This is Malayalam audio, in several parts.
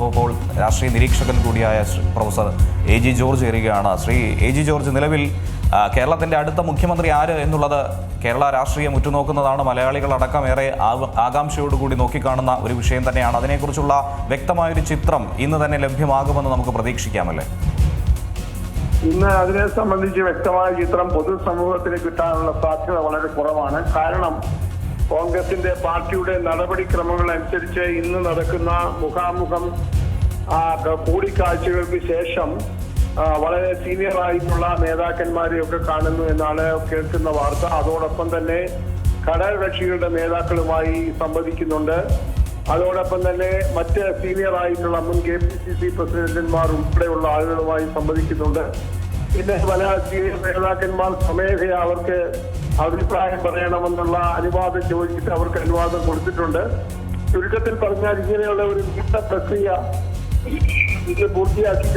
ഇപ്പോൾ രാഷ്ട്രീയ നിരീക്ഷകൻ കൂടിയായ പ്രൊഫസർ എ ജി ജോർജ് ചേരുകയാണ്. ശ്രീ എ ജി ജോർജ്, നിലവിൽ കേരളത്തിൻ്റെ അടുത്ത മുഖ്യമന്ത്രി ആര് എന്നുള്ളത് കേരള രാഷ്ട്രീയം ഉറ്റുനോക്കുന്നതാണ്. മലയാളികളടക്കം ഏറെ ആകാംക്ഷയോടുകൂടി നോക്കിക്കാണുന്ന ഒരു വിഷയം തന്നെയാണ്. അതിനെക്കുറിച്ചുള്ള വ്യക്തമായൊരു ചിത്രം ഇന്ന് തന്നെ ലഭ്യമാകുമെന്ന് നമുക്ക് പ്രതീക്ഷിക്കാമല്ലേ? ഇന്ന് അതിനെ സംബന്ധിച്ച് വ്യക്തമായ ചിത്രം പൊതുസമൂഹത്തിന് കിട്ടാനുള്ള സാധ്യത വളരെ കുറവാണ്. കാരണം കോൺഗ്രസിന്റെ പാർട്ടിയുടെ നടപടിക്രമങ്ങൾ അനുസരിച്ച് ഇന്ന് നടക്കുന്ന മുഖാമുഖം കൂടിക്കാഴ്ചകൾക്ക് ശേഷം വളരെ സീനിയർ ആയിട്ടുള്ള നേതാക്കന്മാരെയൊക്കെ കാണുന്നു എന്നാണ് കേൾക്കുന്ന വാർത്ത. അതോടൊപ്പം തന്നെ ഘടകകക്ഷികളുടെ നേതാക്കളുമായി സംവദിക്കുന്നുണ്ട്. അതോടൊപ്പം തന്നെ മറ്റ് സീനിയർ ആയിട്ടുള്ള മുൻ KPCC പ്രസിഡന്റുമാർ ഉൾപ്പെടെയുള്ള ആളുകളുമായി സംവദിക്കുന്നുണ്ട്. പിന്നെ പല സീനിയർ നേതാക്കന്മാർ സ്വമേധയാ അവർക്ക് അഭിപ്രായം പറയണമെന്നുള്ള അനുവാദം ചോദിച്ചിട്ട് അവർക്ക് അനുവാദം കൊടുത്തിട്ടുണ്ട്. ചുരുക്കത്തിൽ പറഞ്ഞാൽ ഇങ്ങനെയുള്ള ഒരു നീണ്ട പ്രക്രിയ ഇത് പൂർത്തിയാക്കി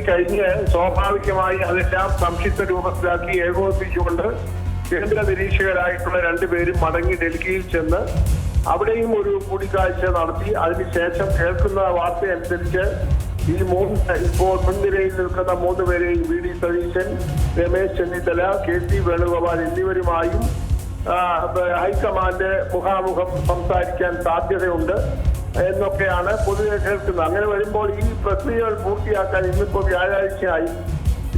കഴിഞ്ഞ് സ്വാഭാവികമായി അതെല്ലാം സംക്ഷിപ്ത രൂപത്തിലാക്കി ഏകോപിപ്പിച്ചുകൊണ്ട് കേന്ദ്ര നിരീക്ഷകരായിട്ടുള്ള രണ്ടുപേരും മടങ്ങി ഡൽഹിയിൽ ചെന്ന് അവിടെയും ഒരു കൂടിക്കാഴ്ച നടത്തി. അതിനുശേഷം കേൾക്കുന്ന വാർത്ത അനുസരിച്ച് ഈ ഇപ്പോൾ മുൻനിരയിൽ നിൽക്കുന്ന 3 പേരെയും VD സതീശൻ, രമേശ് ചെന്നിത്തല, KC വേണുഗോപാൽ എന്നിവരുമായും ഹൈക്കമാൻഡ് മുഖാമുഖം സംസാരിക്കാൻ സാധ്യതയുണ്ട് എന്നൊക്കെയാണ് പൊതുവെ കേൾക്കുന്നത്. അങ്ങനെ വരുമ്പോൾ ഈ പ്രക്രിയകൾ പൂർത്തിയാക്കാൻ ഇന്നിപ്പോൾ വ്യാഴാഴ്ചയായി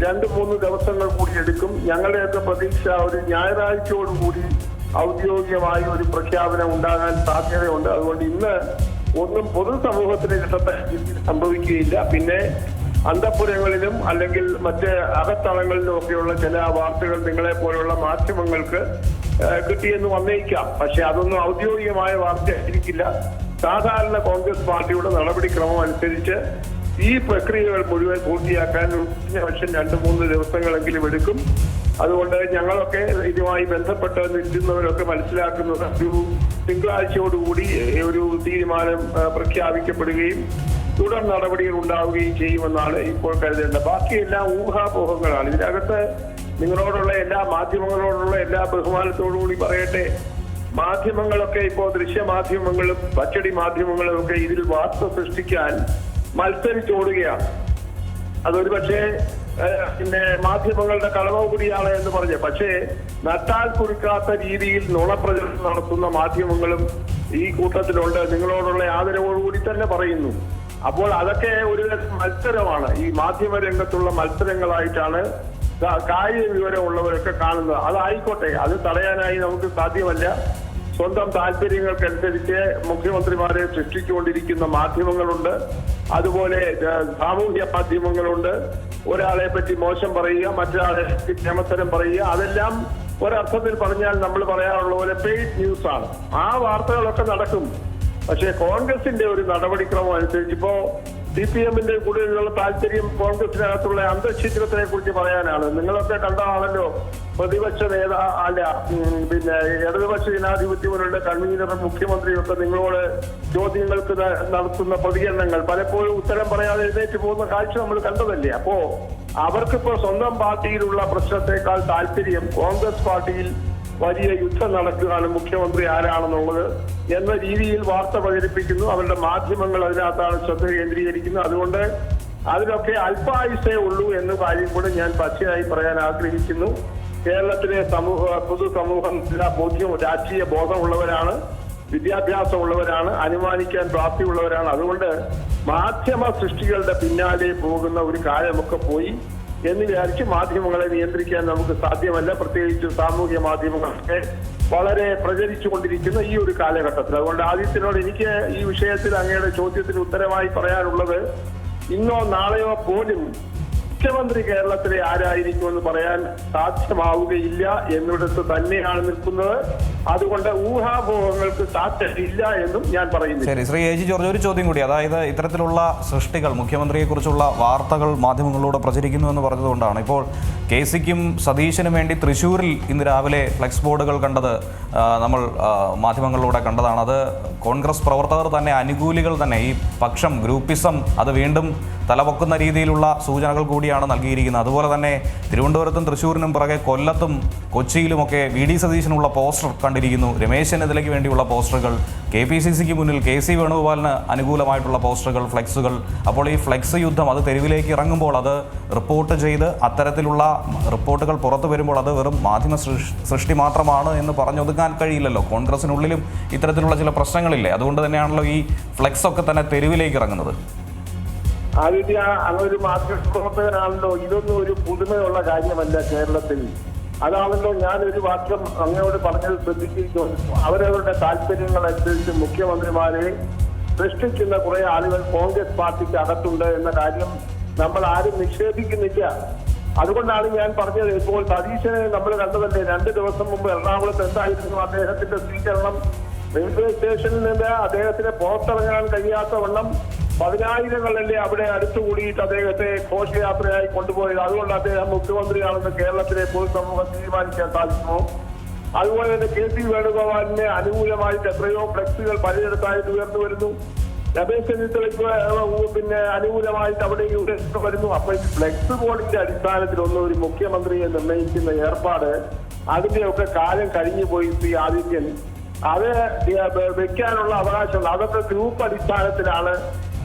2-3 ദിവസങ്ങൾ കൂടി എടുക്കും. ഞങ്ങളുടെയൊക്കെ പ്രതീക്ഷ ഒരു ഞായറാഴ്ചയോടുകൂടി ഔദ്യോഗികമായി ഒരു പ്രഖ്യാപനം ഉണ്ടാകാൻ സാധ്യതയുണ്ട്. അതുകൊണ്ട് ഇന്ന് ഒന്നും പൊതുസമൂഹത്തിന് കിട്ടത്ത രീതിയിൽ സംഭവിക്കുകയില്ല. പിന്നെ അന്തഃപുരങ്ങളിലും അല്ലെങ്കിൽ മറ്റ് അകത്തളങ്ങളിലും ഒക്കെയുള്ള ചില വാർത്തകൾ നിങ്ങളെ പോലുള്ള മാധ്യമങ്ങൾക്ക് കിട്ടിയെന്ന് വന്നേക്കാം. പക്ഷെ അതൊന്നും ഔദ്യോഗികമായ വാർത്തയായിരിക്കില്ല. സാധാരണ കോൺഗ്രസ് പാർട്ടിയുടെ നടപടിക്രമം അനുസരിച്ച് ഈ പ്രക്രിയകൾ മുഴുവൻ പൂർത്തിയാക്കാൻ വർഷം 2-3 ദിവസങ്ങളെങ്കിലും എടുക്കും. അതുകൊണ്ട് ഞങ്ങളൊക്കെ ഇതുമായി ബന്ധപ്പെട്ട് നിൽക്കുന്നവരൊക്കെ മനസ്സിലാക്കുന്നത് ഒരു തിങ്കളാഴ്ചയോടുകൂടി ഒരു തീരുമാനം പ്രഖ്യാപിക്കപ്പെടുകയും തുടർ നടപടികൾ ഉണ്ടാവുകയും ചെയ്യുമെന്നാണ് ഇപ്പോൾ കരുതേണ്ടത്. ബാക്കിയെല്ലാം ഊഹാപോഹങ്ങളാണ്. ഇതിനകത്ത് നിങ്ങളോടുള്ള മാധ്യമങ്ങളോടുള്ള എല്ലാ ബഹുമാനത്തോടുകൂടി പറയട്ടെ, മാധ്യമങ്ങളൊക്കെ ഇപ്പോൾ ദൃശ്യമാധ്യമങ്ങളും അച്ചടി മാധ്യമങ്ങളും ഒക്കെ ഇതിൽ വാർത്ത സൃഷ്ടിക്കാൻ മത്സരിച്ചോടുകയാണ്. അതൊരു പക്ഷേ പിന്നെ മാധ്യമങ്ങളുടെ കളവ് കൂടിയാണ് എന്ന് പറഞ്ഞു. പക്ഷേ നട്ടാൽ കുറിക്കാത്ത രീതിയിൽ നുണപ്രചരണം നടത്തുന്ന മാധ്യമങ്ങളും ഈ കൂട്ടത്തിലുണ്ട്. നിങ്ങളോടുള്ള ആദരവോടുകൂടി തന്നെ പറയുന്നു. അപ്പോൾ അതൊക്കെ ഒരു മത്സരമാണ്. ഈ മാധ്യമ രംഗത്തുള്ള മത്സരങ്ങളായിട്ടാണ് കാര്യ വിവരമുള്ളവരൊക്കെ കാണുന്നത്. അതായിക്കോട്ടെ, അത് തടയാനായി നമുക്ക് സാധ്യമല്ല. സ്വന്തം താല്പര്യങ്ങൾക്കനുസരിച്ച് മുഖ്യമന്ത്രിമാരെ സൃഷ്ടിച്ചുകൊണ്ടിരിക്കുന്ന മാധ്യമങ്ങളുണ്ട്. അതുപോലെ സാമൂഹ്യ മാധ്യമങ്ങളുണ്ട്. ഒരാളെ പറ്റി മോശം പറയുക, മറ്റൊരാളെ പറ്റി ക്ഷമത്തരം പറയുക, അതെല്ലാം ഒരർത്ഥത്തിൽ പറഞ്ഞാൽ നമ്മൾ പറയാറുള്ള പോലെ പെയ്ഡ് ന്യൂസ് ആണ്. ആ വാർത്തകളൊക്കെ നടക്കും. പക്ഷേ കോൺഗ്രസിന്റെ ഒരു നടപടിക്രമം അനുസരിച്ച് ഇപ്പോ CPM-ന്റെ കൂടുതലുള്ള താല്പര്യം കോൺഗ്രസിനകത്തുള്ള അന്തഃഛിദ്രത്തിനെ കുറിച്ച് പറയാനാണ്. നിങ്ങളൊക്കെ കണ്ടതാണല്ലോ പ്രതിപക്ഷ പിന്നെ ഇടതുപക്ഷ ജനാധിപത്യങ്ങളുടെ കൺവീനറും മുഖ്യമന്ത്രിയും ഒക്കെ നിങ്ങളോട് ചോദ്യങ്ങൾക്ക് നടത്തുന്ന പ്രതികരണങ്ങൾ പലപ്പോഴും ഉത്തരം പറയാതെ എഴുന്നേറ്റ് പോകുന്ന കാഴ്ച നമ്മൾ കണ്ടതല്ലേ. അപ്പോ അവർക്കിപ്പോ സ്വന്തം പാർട്ടിയിലുള്ള പ്രശ്നത്തെക്കാൾ താല്പര്യം കോൺഗ്രസ് പാർട്ടിയിൽ വലിയ യുദ്ധം നടക്കുകയാണ്, മുഖ്യമന്ത്രി ആരാണെന്നുള്ളത് എന്ന രീതിയിൽ വാർത്ത പ്രചരിപ്പിക്കുന്നു. അവരുടെ മാധ്യമങ്ങൾ അതിനകത്താണ് ശ്രദ്ധ കേന്ദ്രീകരിക്കുന്നത്. അതുകൊണ്ട് അതിലൊക്കെ അല്പായുസേ ഉള്ളൂ എന്ന കാര്യം കൂടെ ഞാൻ പച്ചയായി പറയാൻ ആഗ്രഹിക്കുന്നു. കേരളത്തിലെ പൊതുസമൂഹം രാഷ്ട്രീയ ബോധമുള്ളവരാണ്, വിദ്യാഭ്യാസമുള്ളവരാണ്, അനുമാനിക്കാൻ പ്രാപ്തിയുള്ളവരാണ്. അതുകൊണ്ട് മാധ്യമ സൃഷ്ടികളുടെ പിന്നാലെ പോകുന്ന ഒരു കാലമൊക്കെ പോയി എന്ന് വിചാരിച്ച് മാധ്യമങ്ങളെ നിയന്ത്രിക്കാൻ നമുക്ക് സാധ്യമല്ല. പ്രത്യേകിച്ച് സാമൂഹ്യ മാധ്യമങ്ങളൊക്കെ വളരെ പ്രചരിച്ചുകൊണ്ടിരിക്കുന്ന ഈ ഒരു കാലഘട്ടത്തിൽ. അതുകൊണ്ട് ആദിത്യനോട് എനിക്ക് ഈ വിഷയത്തിൽ അങ്ങയുടെ ചോദ്യത്തിന് ഉത്തരമായി പറയാനുള്ളത്, ഇന്നോ നാളെയോ പോലും മുഖ്യമന്ത്രി കേരളത്തിലെ ആരായിരിക്കുമെന്ന് പറയാൻ സാധ്യമാവുകയില്ല എന്നിടത്ത് തന്നെയാണ് നിൽക്കുന്നത്. അതുകൊണ്ട് ഊഹാപോഹങ്ങൾക്ക് സാധ്യതയില്ല എന്നും ഞാൻ പറയുന്നു. ശരി, ശ്രീ എ ജി ജോർജ്, ഒരു ചോദ്യം കൂടി. അതായത് ഇത്തരത്തിലുള്ള സൃഷ്ടികൾ, മുഖ്യമന്ത്രിയെക്കുറിച്ചുള്ള വാർത്തകൾ മാധ്യമങ്ങളിലൂടെ പ്രചരിക്കുന്നു എന്ന് പറഞ്ഞതുകൊണ്ടാണ് ഇപ്പോൾ KC-ക്കും സതീശനും വേണ്ടി തൃശ്ശൂരിൽ ഇന്ന് രാവിലെ ഫ്ലെക്സ് ബോർഡുകൾ കണ്ടത് നമ്മൾ മാധ്യമങ്ങളിലൂടെ കണ്ടതാണ്. അത് കോൺഗ്രസ് പ്രവർത്തകർ തന്നെ, അനുകൂലികൾ തന്നെ, ഈ പക്ഷം ഗ്രൂപ്പിസം അത് വീണ്ടും തലപൊക്കുന്ന രീതിയിലുള്ള സൂചനകൾ കൂടിയാണ് നൽകിയിരിക്കുന്നത്. അതുപോലെ തന്നെ തിരുവനന്തപുരത്തും തൃശ്ശൂരിനും പുറകെ കൊല്ലത്തും കൊച്ചിയിലുമൊക്കെ VD സതീശനുള്ള പോസ്റ്റർ കണ്ടിരിക്കുന്നു. രമേശ് ചെന്നിത്തലയ്ക്ക് വേണ്ടിയുള്ള പോസ്റ്ററുകൾ, KPCCക്ക് മുന്നിൽ KC വേണുഗോപാലിന് അനുകൂലമായിട്ടുള്ള പോസ്റ്ററുകൾ, ഫ്ലെക്സുകൾ. അപ്പോൾ ഈ ഫ്ലെക്സ് യുദ്ധം അത് തെരുവിലേക്ക് ഇറങ്ങുമ്പോൾ, അത് റിപ്പോർട്ട് ചെയ്ത് അത്തരത്തിലുള്ള റിപ്പോർട്ടുകൾ പുറത്തു വരുമ്പോൾ അത് വെറും മാധ്യമ സൃഷ്ടി മാത്രമാണ് എന്ന് പറഞ്ഞൊതുക്കാൻ കഴിയില്ലല്ലോ. കോൺഗ്രസിനുള്ളിലും ഇത്തരത്തിലുള്ള ചില പ്രശ്നങ്ങളില്ലേ? അതുകൊണ്ട് തന്നെയാണല്ലോ ഈ ഫ്ലെക്സ് ഒക്കെ തന്നെ തെരുവിലേക്ക് ഇറങ്ങുന്നത്. ആദ്യ അങ്ങനൊരു മാധ്യമപ്രവർത്തകനാണല്ലോ. ഇതൊന്നും ഒരു പുതുമയുള്ള കാര്യമല്ല കേരളത്തിൽ. അതാണല്ലോ ഞാനൊരു വാക്യം അങ്ങോട് പറഞ്ഞത് ശ്രദ്ധിച്ചിരിക്കുന്നു. അവരവരുടെ താല്പര്യങ്ങളനുസരിച്ച് മുഖ്യമന്ത്രിമാരെ സൃഷ്ടിക്കുന്ന കുറെ ആളുകൾ കോൺഗ്രസ് പാർട്ടിക്ക് അകത്തുണ്ട് എന്ന കാര്യം നമ്മൾ ആരും നിഷേധിക്കുന്നില്ല. അതുകൊണ്ടാണ് ഞാൻ പറഞ്ഞത്. ഇപ്പോൾ സതീശനെ നമ്മൾ കണ്ടതല്ലേ, 2 ദിവസം മുമ്പ് എറണാകുളത്ത് എന്തായിരുന്നു അദ്ദേഹത്തിന്റെ സ്വീകരണം. റെയിൽവേ സ്റ്റേഷനിൽ നിന്ന് അദ്ദേഹത്തിന് പുറത്തിറങ്ങാൻ കഴിയാത്ത വണ്ണം 10,000-ങ്ങളല്ലേ അവിടെ അടുത്തുകൂടിയിട്ട് അദ്ദേഹത്തെ ഘോഷയാത്രയായി കൊണ്ടുപോയത്. അതുകൊണ്ട് അദ്ദേഹം മുഖ്യമന്ത്രിയാണെന്ന് കേരളത്തിലെ പൊതുസമൂഹം തീരുമാനിക്കാൻ സാധിക്കുമോ? അതുപോലെ തന്നെ KC വേണുഗോപാലിന് അനുകൂലമായിട്ട് എത്രയോ ഫ്ലെക്സുകൾ പലയിടത്തായിട്ട് ഉയർന്നു വരുന്നു. രമേശ് ചെന്നിത്തലയ്ക്ക് അനുകൂലമായിട്ട് അവിടെ വരുന്നു. അപ്പൊ ഈ ഫ്ലെക്സ് ബോർഡിന്റെ അടിസ്ഥാനത്തിലൊന്നും ഒരു മുഖ്യമന്ത്രിയെ നിർണയിക്കുന്ന ഏർപ്പാട്, അതിന്റെയൊക്കെ കാലം കഴിഞ്ഞു പോയി. ശ്രീ ആദിത്യൻ, അത് വെക്കാനുള്ള അവകാശമുണ്ട്. അതൊക്കെ ഗ്രൂപ്പ് അടിസ്ഥാനത്തിലാണ്,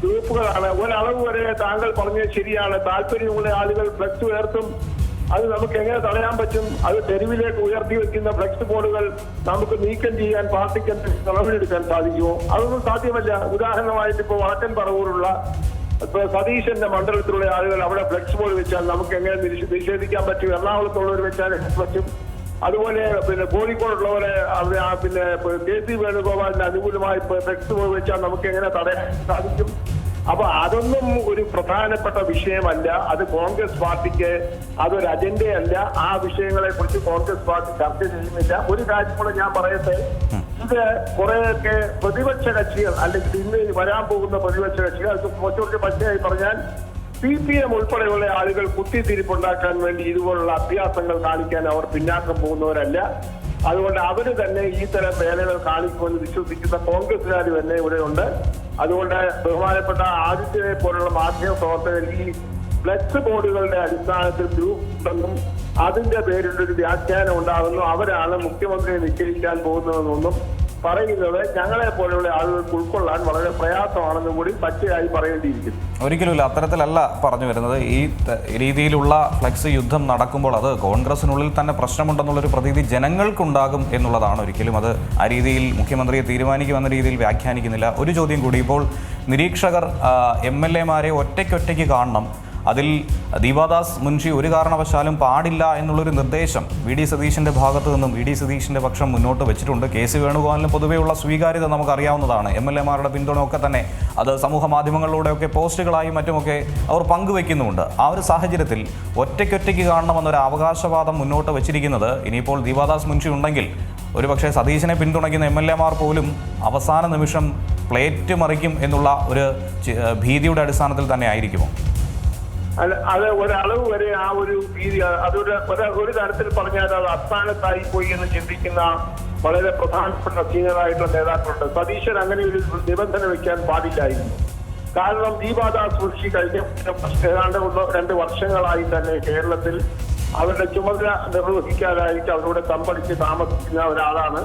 ഗ്രൂപ്പുകളാണ്. ഒരളവ് വരെ താങ്കൾ പറഞ്ഞത് ശരിയാണ്. താല്പര്യമുള്ള ആളുകൾ ഫ്ലെക്സ് ഉയർത്തും. അത് നമുക്ക് എങ്ങനെ തടയാൻ പറ്റും? അത് തെരുവിലേക്ക് ഉയർത്തി വെക്കുന്ന ഫ്ലെക്സ് ബോർഡുകൾ നമുക്ക് നീക്കം ചെയ്യാൻ പാർട്ടിക്ക് നടപടിയെടുക്കാൻ സാധിക്കുമോ? അതൊന്നും സാധ്യമല്ല. ഉദാഹരണമായിട്ട് ഇപ്പോൾ വടക്കൻ പറവൂരുള്ള സതീശന്റെ മണ്ഡലത്തിലുള്ള ആളുകൾ അവിടെ ഫ്ലെക്സ് ബോർഡ് വെച്ചാൽ നമുക്ക് എങ്ങനെ നിഷേധിക്കാൻ പറ്റും? എറണാകുളത്തുള്ളവർ വെച്ചാൽ പറ്റും. അതുപോലെ കോഴിക്കോടുള്ളവരെ KC വേണുഗോപാലിന് അനുകൂലമായി ഫ്ലെക്സ് ബോർഡ് വെച്ചാൽ നമുക്ക് എങ്ങനെ തടയാൻ സാധിക്കും? അപ്പൊ അതൊന്നും ഒരു പ്രധാനപ്പെട്ട വിഷയമല്ല. അത് കോൺഗ്രസ് പാർട്ടിക്ക് അതൊരു അജണ്ടയല്ല. ആ വിഷയങ്ങളെ കുറിച്ച് കോൺഗ്രസ് പാർട്ടി ചർച്ച ചെയ്യുന്നില്ല. ഒരു കാര്യം കൂടെ ഞാൻ പറയട്ടെ. ഇത് കുറെയൊക്കെ പ്രതിപക്ഷ കക്ഷികൾ, അല്ലെങ്കിൽ ഇന്ന് വരാൻ പോകുന്ന പ്രതിപക്ഷ കക്ഷികൾ, അത് കുറച്ചുകൂടി പച്ചയായി പറഞ്ഞാൽ CPM ഉൾപ്പെടെയുള്ള ആളുകൾ കുത്തിത്തിരിപ്പുണ്ടാക്കാൻ വേണ്ടി ഇതുപോലുള്ള അഭ്യാസങ്ങൾ കാണിക്കാൻ അവർ പിന്നാക്കം പോകുന്നവരല്ല. അതുകൊണ്ട് അവര് തന്നെ ഈ തരം വേലകൾ കാണിക്കുമെന്ന് വിശ്വസിക്കുന്ന കോൺഗ്രസുകാർ തന്നെ ഇവിടെയുണ്ട്. അതുകൊണ്ട് ബഹുമാനപ്പെട്ട ആദിത്യനെ പോലുള്ള മാധ്യമ പ്രവർത്തകർ ഈ ഫ്ലെക്സ് ബോർഡുകളുടെ അടിസ്ഥാനത്തിൽ ഗ്രൂപ്പ് ഉണ്ടെന്നും അതിന്റെ പേരിൽ ഒരു വ്യാഖ്യാനം ഉണ്ടാകുന്നു, അവരാണ് മുഖ്യമന്ത്രിയെ നിശ്ചയിക്കാൻ പോകുന്നതെന്നൊന്നും പറയുന്നത് ഞങ്ങളെ പോലെയുള്ള ആളുകൾക്ക് ഉൾക്കൊള്ളാൻ വളരെ പ്രയാസമാണെന്ന് കൂടി പച്ചയായി പറയേണ്ടിയിരിക്കുന്നു. ഒരിക്കലുമില്ല, അത്തരത്തിലല്ല പറഞ്ഞു വരുന്നത്. ഈ രീതിയിലുള്ള ഫ്ലെക്സ് യുദ്ധം നടക്കുമ്പോൾ അത് കോൺഗ്രസിനുള്ളിൽ തന്നെ പ്രശ്നമുണ്ടെന്നുള്ളൊരു പ്രതീതി ജനങ്ങൾക്കുണ്ടാകും എന്നുള്ളതാണ്. ഒരിക്കലും അത് ആ രീതിയിൽ മുഖ്യമന്ത്രിയെ തീരുമാനിക്കുമെന്ന രീതിയിൽ വ്യാഖ്യാനിക്കുന്നില്ല. ഒരു ചോദ്യം കൂടി. ഇപ്പോൾ നിരീക്ഷകർ MLA-മാരെ ഒറ്റയ്ക്കൊറ്റയ്ക്ക് കാണണം, അതിൽ ദീപാദാസ് മുൻഷി ഒരു കാരണവശാലും പാടില്ല എന്നുള്ളൊരു നിർദ്ദേശം VD സതീശൻ്റെ ഭാഗത്തു നിന്നും VD സതീശൻ്റെ പക്ഷം മുന്നോട്ട് വെച്ചിട്ടുണ്ട്. KC വേണുഗോപാലിന് പൊതുവെയുള്ള സ്വീകാര്യത നമുക്കറിയാവുന്നതാണ്. MLA-മാരുടെ പിന്തുണയൊക്കെ തന്നെ അത് സമൂഹ മാധ്യമങ്ങളിലൂടെയൊക്കെ പോസ്റ്റുകളായും മറ്റുമൊക്കെ അവർ പങ്കുവെക്കുന്നുമുണ്ട്. ആ ഒരു സാഹചര്യത്തിൽ ഒറ്റയ്ക്കൊറ്റയ്ക്ക് കാണണമെന്നൊരു അവകാശവാദം മുന്നോട്ട് വെച്ചിരിക്കുന്നത്, ഇനിയിപ്പോൾ ദീപാദാസ് മുൻഷി ഉണ്ടെങ്കിൽ ഒരുപക്ഷെ സതീശനെ പിന്തുണയ്ക്കുന്ന MLA-മാർ പോലും അവസാന നിമിഷം പ്ലേറ്റ് മറിക്കും എന്നുള്ള ഒരു ഭീതിയുടെ അടിസ്ഥാനത്തിൽ തന്നെ ആയിരിക്കുമോ? അത് ഒരളവ് വരെ ആ ഒരു ഭീതി, ഒരു തരത്തിൽ പറഞ്ഞാൽ അത് അസ്ഥാനത്തായി പോയി എന്ന് ചിന്തിക്കുന്ന വളരെ പ്രധാനപ്പെട്ട സീനിയറായിട്ടുള്ള നേതാക്കളുണ്ട്. സതീശൻ അങ്ങനെ ഒരു നിബന്ധന വെക്കാൻ പാടില്ലായിരുന്നു. കാരണം ദീപാദാസ് മുൻഷി കഴിഞ്ഞ ഏതാണ്ട് 2 വർഷങ്ങളായി തന്നെ കേരളത്തിൽ അവരുടെ ചുമതല നിർവഹിക്കാനായിട്ട് അവരോട് തമ്പടിച്ച് താമസിക്കുന്ന ഒരാളാണ്.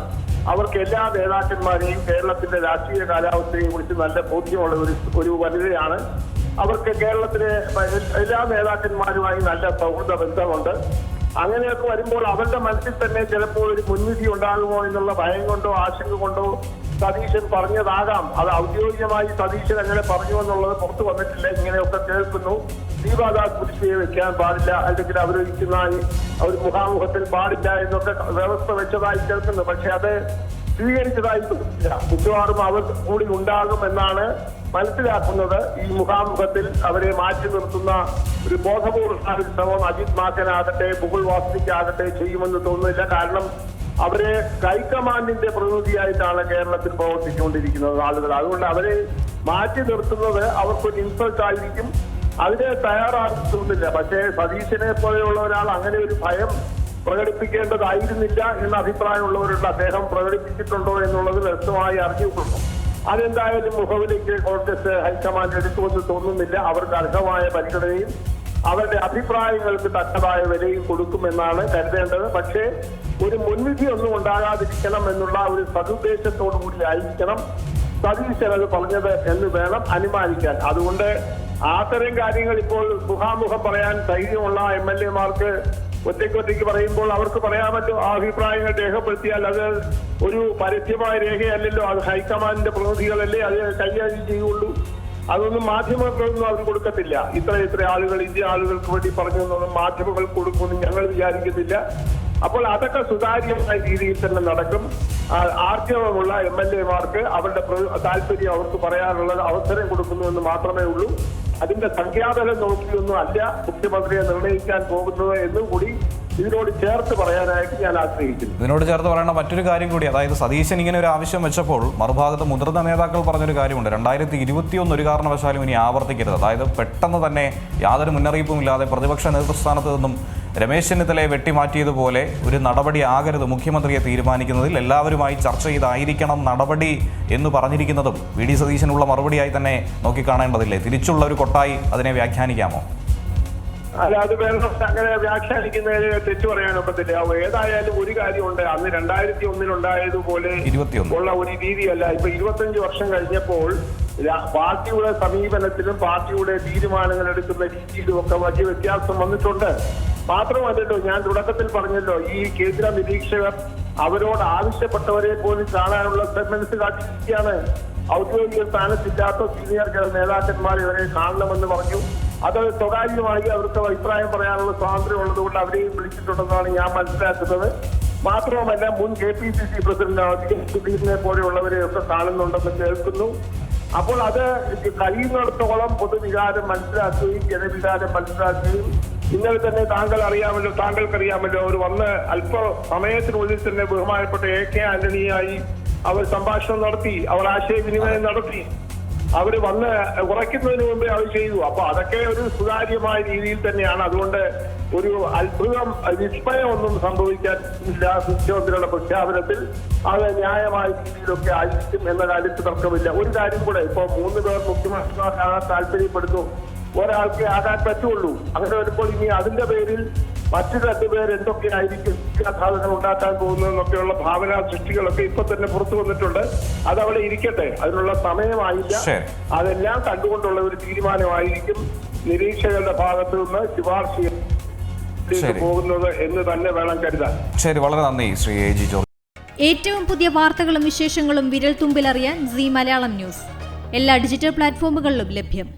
അവർക്ക് എല്ലാ നേതാക്കന്മാരെയും കേരളത്തിന്റെ രാഷ്ട്രീയ കാലാവസ്ഥയെ കുറിച്ച് നല്ല ബോധ്യമുള്ള ഒരു വനിതയാണ്. അവർക്ക് കേരളത്തിലെ എല്ലാ നേതാക്കന്മാരുമായി നല്ല സൗഹൃദ ബന്ധമുണ്ട്. അങ്ങനെയൊക്കെ വരുമ്പോൾ അവരുടെ മനസ്സിൽ തന്നെ ചിലപ്പോൾ ഒരു മുൻവിധി ഉണ്ടാകുമോ എന്നുള്ള ഭയം കൊണ്ടോ ആശങ്ക കൊണ്ടോ സതീശൻ പറഞ്ഞതാകാം. അത് ഔദ്യോഗികമായി സതീശൻ അങ്ങനെ പറഞ്ഞു എന്നുള്ളത് പുറത്തു വന്നിട്ടില്ല. ഇങ്ങനെയൊക്കെ കേൾക്കുന്നു. ദീപാദാസ് മുൻഷിയെ വെക്കാൻ പാടില്ല, അല്ലെങ്കിൽ അവരൊരിക്കുന്ന ഒരു മുഖാമുഖത്തിൽ പാടില്ല എന്നൊക്കെ വ്യവസ്ഥ വെച്ചതായി കേൾക്കുന്നു. പക്ഷെ അത് സ്വീകരിച്ചതായി മിക്കവാറും അവർ കൂടി ഉണ്ടാകും എന്നാണ് മനസ്സിലാക്കുന്നത്. ഈ മുഖാമുഖത്തിൽ അവരെ മാറ്റി നിർത്തുന്ന ഒരു ബോധപൂർവ്വ ശ്രമം അജിത് മാക്കനാകട്ടെ മുകുൾ വാസ്നിക്കാകട്ടെ ചെയ്യുമെന്ന് തോന്നുന്നില്ല. കാരണം അവരെ ഹൈക്കമാൻഡിന്റെ പ്രതിനിധിയായിട്ടാണ് കേരളത്തിൽ പ്രവർത്തിച്ചുകൊണ്ടിരിക്കുന്നത് ആളുകൾ. അതുകൊണ്ട് അവരെ മാറ്റി നിർത്തുന്നത് അവർക്കൊരു ഇൻസൾട്ട് ആയിരിക്കും. അതിനെ തയ്യാറാക്കുന്നില്ല. പക്ഷേ സതീശനെ പോലെയുള്ള ഒരാൾ അങ്ങനെ ഒരു ഭയം പ്രകടിപ്പിക്കേണ്ടതായിരുന്നില്ല എന്ന അഭിപ്രായമുള്ളവരുണ്ട്. അദ്ദേഹം പ്രകടിപ്പിച്ചിട്ടുണ്ടോ എന്നുള്ളത് വ്യക്തമായി അറിഞ്ഞിട്ടുണ്ട്. അതെന്തായാലും മുഖവിലേക്ക് കോൺഗ്രസ് ഹൈക്കമാൻഡ് എടുക്കുമെന്ന് തോന്നുന്നില്ല. അവർക്ക് അർഹമായ പരിഗണനയും അവരുടെ അഭിപ്രായങ്ങൾക്ക് തക്കതായ വിലയും കൊടുക്കുമെന്നാണ് കരുതേണ്ടത്. പക്ഷേ ഒരു മുൻവിധി ഒന്നും ഉണ്ടാകാതിരിക്കണം എന്നുള്ള ഒരു സതുദ്ദേശത്തോടു കൂടി ആയിരിക്കണം സതീശൻ അത് പറഞ്ഞത് എന്ന് വേണം അനുമാനിക്കാൻ. അതുകൊണ്ട് അത്തരം കാര്യങ്ങൾ ഇപ്പോൾ മുഖാമുഖം പറയാൻ ധൈര്യമുള്ള MLA-മാർക്ക് ഒറ്റയ്ക്ക് പറയുമ്പോൾ അവർക്ക് പറയാമല്ലോ. ആ അഭിപ്രായങ്ങൾ രേഖപ്പെടുത്തിയാൽ അത് ഒരു പരസ്യമായ രേഖയല്ലല്ലോ, അത് ഹൈക്കമാൻഡിന്റെ പ്രതിനിധികളല്ലേ അത് കൈകാര്യം ചെയ്യുള്ളൂ. അതൊന്നും മാധ്യമങ്ങളൊന്നും അവർ കൊടുക്കത്തില്ല. ഇത്ര ആളുകൾ ഇന്ത്യ ആളുകൾക്ക് വേണ്ടി പറഞ്ഞു എന്നൊന്നും മാധ്യമങ്ങൾ കൊടുക്കുമെന്ന് ഞങ്ങൾ വിചാരിക്കുന്നില്ല. അപ്പോൾ അതൊക്കെ സുതാര്യമായ രീതിയിൽ തന്നെ നടക്കും. ആർജവമുള്ള MLA-മാർക്ക് അവരുടെ താല്പര്യം അവർക്ക് പറയാനുള്ള അവസരം കൊടുക്കുന്നു എന്ന് മാത്രമേ ഉള്ളൂ. അതിന്റെ സംഖ്യാബലം നോക്കിയൊന്നും അല്ല മുഖ്യമന്ത്രിയെ നിർണയിക്കാൻ പോകുന്നത് എന്നും കൂടി ഇതിനോട് ചേർത്ത് പറയാനായിട്ട് ഞാൻ ആഗ്രഹിക്കുന്നു. ഇതിനോട് ചേർത്ത് പറയേണ്ട മറ്റൊരു കാര്യം കൂടി, അതായത് സതീശൻ ഇങ്ങനെ ഒരു ആവശ്യം വെച്ചപ്പോൾ മറുഭാഗത്ത് മുതിർന്ന നേതാക്കൾ പറഞ്ഞൊരു കാര്യമുണ്ട്. 2021 ഒരു കാരണവശാലും ഇനി ആവർത്തിക്കരുത്. അതായത് പെട്ടെന്ന് തന്നെ യാതൊരു മുന്നറിയിപ്പും ഇല്ലാതെ പ്രതിപക്ഷ നേതൃസ്ഥാനത്ത് നിന്നും രമേശ് ചെന്നിത്തലയെ വെട്ടിമാറ്റിയതുപോലെ ഒരു നടപടി ആകരുത് മുഖ്യമന്ത്രിയെ തീരുമാനിക്കുന്നതിൽ, എല്ലാവരുമായി ചർച്ച ചെയ്തായിരിക്കണം നടപടി എന്ന് പറഞ്ഞിരിക്കുന്നതും VD സതീശനുള്ള മറുപടിയായി തന്നെ നോക്കിക്കാണേണ്ടതില്ലേ? തിരിച്ചുള്ള ഒരു കൊട്ടായി അതിനെ വ്യാഖ്യാനിക്കാമോ? അല്ല, അത് വേണം. അങ്ങനെ വ്യാഖ്യാനിക്കുന്നതിന് തെറ്റു പറയാനൊക്കത്തില്ല. ഏതായാലും ഒരു കാര്യമുണ്ട്, അന്ന് 2001 ഉണ്ടായതുപോലെ ഉള്ള ഒരു രീതിയല്ല. ഇപ്പൊ 25 വർഷം കഴിഞ്ഞപ്പോൾ പാർട്ടിയുടെ സമീപനത്തിലും പാർട്ടിയുടെ തീരുമാനങ്ങൾ എടുക്കുന്ന രീതിയിലും ഒക്കെ വലിയ വ്യത്യാസം വന്നിട്ടുണ്ട്. മാത്രമല്ലല്ലോ, ഞാൻ തുടക്കത്തിൽ പറഞ്ഞല്ലോ, ഈ കേന്ദ്ര നിരീക്ഷകർ അവരോട് ആവശ്യപ്പെട്ടവരെ പോലും കാണാനുള്ള മനസ്സ് കാട്ടിയിരിക്കുകയാണ്. ഔദ്യോഗിക സ്ഥാനത്തില്ലാത്ത സീനിയർ നേതാക്കന്മാർ ഇവരെ കാണണമെന്ന് പറഞ്ഞു. അത് സ്വകാര്യമായി അവർക്ക് അഭിപ്രായം പറയാനുള്ള സ്വാതന്ത്ര്യം ഉള്ളതുകൊണ്ട് അവരെയും വിളിച്ചിട്ടുണ്ടെന്നാണ് ഞാൻ മനസ്സിലാക്കുന്നത്. മാത്രവുമല്ല, മുൻ KPCC പ്രസിഡന്റ് പോലെയുള്ളവരെയൊക്കെ കാണുന്നുണ്ടെന്ന് കേൾക്കുന്നു. അപ്പോൾ അത് കഴിയുന്നിടത്തോളം പൊതുവികാരം മനസ്സിലാക്കുകയും ജനവികാരം മനസ്സിലാക്കുകയും, ഇന്നലെ തന്നെ താങ്കൾക്കറിയാമല്ലോ, അവർ വന്ന് അല്പ സമയത്തിനുള്ളിൽ തന്നെ ബഹുമാനപ്പെട്ട AK ആന്റണിയായി അവർ സംഭാഷണം നടത്തി, അവർ ആശയവിനിമയം നടത്തി. അവർ വന്ന് ഉറയ്ക്കുന്നതിന് മുമ്പേ അവർ ചെയ്തു. അപ്പൊ അതൊക്കെ ഒരു സുതാര്യമായ രീതിയിൽ തന്നെയാണ്. അതുകൊണ്ട് ഒരു അത്ഭുതം വിസ്മയമൊന്നും സംഭവിക്കാനില്ല. മുഖ്യമന്ത്രിയുടെ പ്രഖ്യാപനത്തിൽ അത് ന്യായമായ രീതിയിലൊക്കെ ആയിരിക്കും എന്ന കാര്യത്തിൽ തർക്കമില്ല. ഒരു കാര്യം കൂടെ, ഇപ്പൊ 3 പേർ മുഖ്യമന്ത്രിമാരാകാൻ താല്പര്യപ്പെടുന്നു, ഒരാൾക്ക് ആകാൻ പറ്റുള്ളൂ. അങ്ങനെ വരുമ്പോൾ ഇനി അതിന്റെ പേരിൽ മറ്റു 2 പേർ എന്തൊക്കെയായിരിക്കും സാധനങ്ങൾ ഉണ്ടാക്കാൻ പോകുന്നതെന്നൊക്കെയുള്ള ഭാവനാ സൃഷ്ടികളൊക്കെ ഇപ്പൊ തന്നെ പുറത്തു വന്നിട്ടുണ്ട്. അതവിടെ ഇരിക്കട്ടെ, അതിനുള്ള സമയമായില്ല. അതെല്ലാം കണ്ടുകൊണ്ടുള്ള ഒരു തീരുമാനമായിരിക്കും നിരീക്ഷകരുടെ ഭാഗത്തു നിന്ന് ശുപാർശ പോകുന്നത് എന്ന് തന്നെ വേണം കരുതാൻ. ശരി, വളരെ നന്ദി ശ്രീ AG ജോർജ്. ഏറ്റവും പുതിയ വാർത്തകളും വിശേഷങ്ങളും വിരൽ തുമ്പിലറിയാൻ Zee മലയാളം ന്യൂസ് എല്ലാ ഡിജിറ്റൽ പ്ലാറ്റ്ഫോമുകളിലും ലഭ്യം.